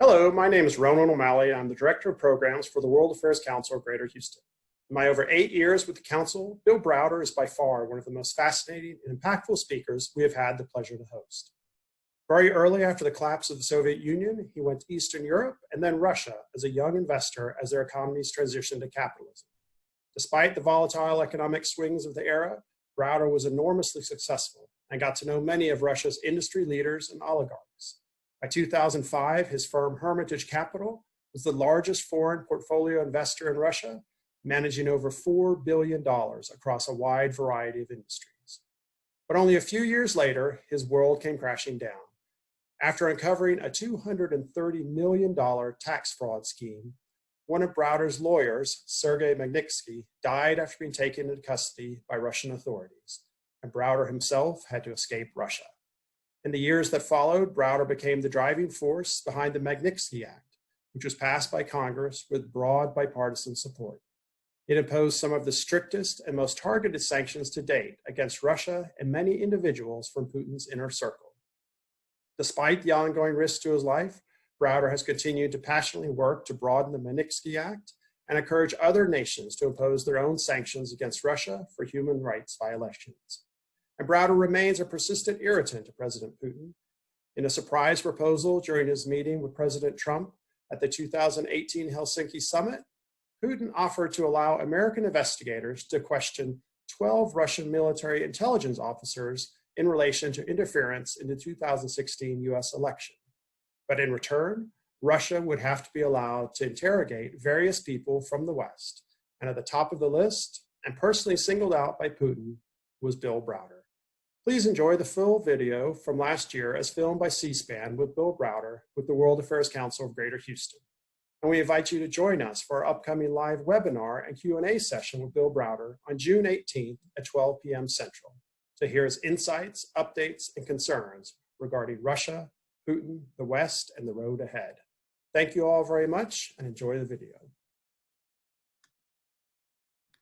Hello, my name is Ronan O'Malley. I'm the Director of Programs for the World Affairs Council of Greater Houston. In my over 8 years with the Council, Bill Browder is by far one of the most fascinating and impactful speakers we have had the pleasure to host. Very early after the collapse of the Soviet Union, he went to Eastern Europe and then Russia as a young investor as their economies transitioned to capitalism. Despite the volatile economic swings of the era, Browder was enormously successful and got to know many of Russia's industry leaders and oligarchs. By 2005, his firm Hermitage Capital was the largest foreign portfolio investor in Russia, managing over $4 billion across a wide variety of industries. But only a few years later, his world came crashing down. After uncovering a $230 million tax fraud scheme, one of Browder's lawyers, Sergei Magnitsky, died after being taken into custody by Russian authorities, and Browder himself had to escape Russia. In the years that followed, Browder became the driving force behind the Magnitsky Act, which was passed by Congress with broad bipartisan support. It imposed some of the strictest and most targeted sanctions to date against Russia and many individuals from Putin's inner circle. Despite the ongoing risks to his life, Browder has continued to passionately work to broaden the Magnitsky Act and encourage other nations to impose their own sanctions against Russia for human rights violations. And Browder remains a persistent irritant to President Putin. In a surprise proposal during his meeting with President Trump at the 2018 Helsinki summit, Putin offered to allow American investigators to question 12 Russian military intelligence officers in relation to interference in the 2016 US election. But in return, Russia would have to be allowed to interrogate various people from the West. And at the top of the list, and personally singled out by Putin, was Bill Browder. Please enjoy the full video from last year as filmed by C-SPAN with Bill Browder with the World Affairs Council of Greater Houston. And we invite you to join us for our upcoming live webinar and Q&A session with Bill Browder on June 18th at 12 p.m. Central to hear his insights, updates, and concerns regarding Russia, Putin, the West, and the road ahead. Thank you all very much and enjoy the video.